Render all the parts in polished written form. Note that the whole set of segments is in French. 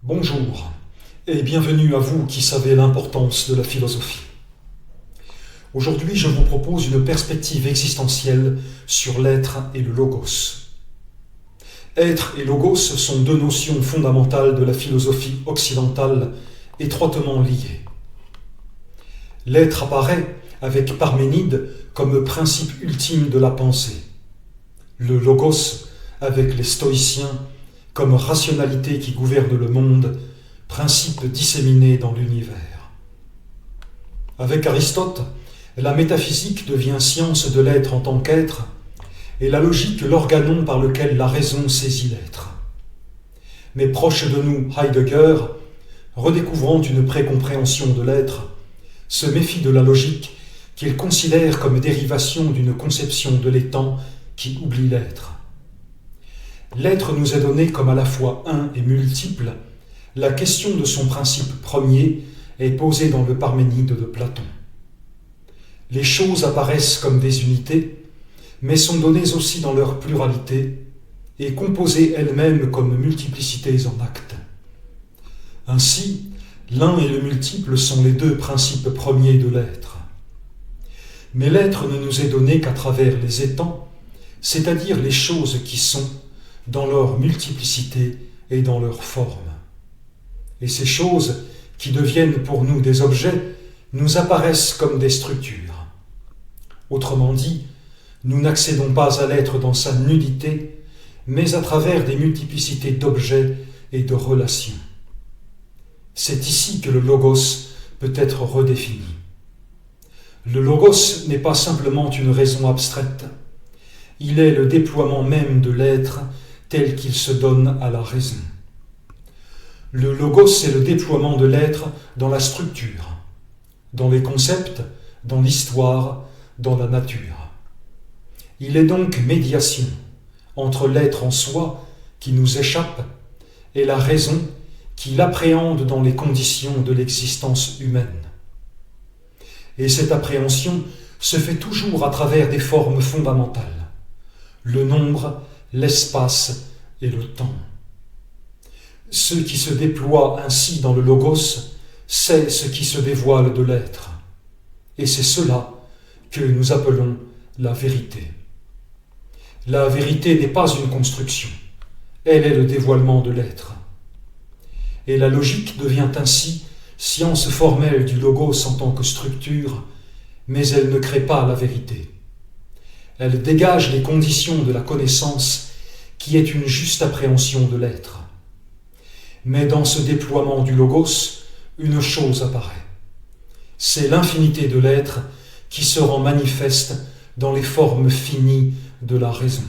Bonjour et bienvenue à vous qui savez l'importance de la philosophie. Aujourd'hui, je vous propose une perspective existentielle sur l'être et le logos. Être et logos sont deux notions fondamentales de la philosophie occidentale étroitement liées. L'être apparaît avec Parménide comme principe ultime de la pensée. Le logos avec les stoïciens comme rationalité qui gouverne le monde, principe disséminé dans l'univers. Avec Aristote, la métaphysique devient science de l'être en tant qu'être, et la logique l'organon par lequel la raison saisit l'être. Mais proche de nous, Heidegger, redécouvrant une précompréhension de l'être, se méfie de la logique qu'il considère comme dérivation d'une conception de l'étant qui oublie l'être. L'être nous est donné comme à la fois un et multiple. La question de son principe premier est posée dans le Parménide de Platon. Les choses apparaissent comme des unités, mais sont données aussi dans leur pluralité et composées elles-mêmes comme multiplicités en actes. Ainsi, l'un et le multiple sont les deux principes premiers de l'être. Mais l'être ne nous est donné qu'à travers les étangs, c'est-à-dire les choses qui sont, dans leur multiplicité et dans leur forme. Et ces choses, qui deviennent pour nous des objets, nous apparaissent comme des structures. Autrement dit, nous n'accédons pas à l'être dans sa nudité, mais à travers des multiplicités d'objets et de relations. C'est ici que le logos peut être redéfini. Le logos n'est pas simplement une raison abstraite, il est le déploiement même de l'être tel qu'il se donne à la raison. Le logos est le déploiement de l'être dans la structure, dans les concepts, dans l'histoire, dans la nature. Il est donc médiation entre l'être en soi qui nous échappe et la raison qui l'appréhende dans les conditions de l'existence humaine. Et cette appréhension se fait toujours à travers des formes fondamentales, le nombre, l'espace et le temps. Ce qui se déploie ainsi dans le logos, c'est ce qui se dévoile de l'être. Et c'est cela que nous appelons la vérité. La vérité n'est pas une construction, elle est le dévoilement de l'être. Et la logique devient ainsi science formelle du logos en tant que structure, mais elle ne crée pas la vérité. Elle dégage les conditions de la connaissance qui est une juste appréhension de l'être. Mais dans ce déploiement du logos, une chose apparaît. C'est l'infinité de l'être qui se rend manifeste dans les formes finies de la raison.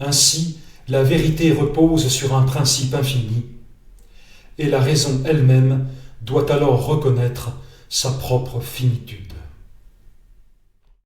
Ainsi, la vérité repose sur un principe infini, et la raison elle-même doit alors reconnaître sa propre finitude.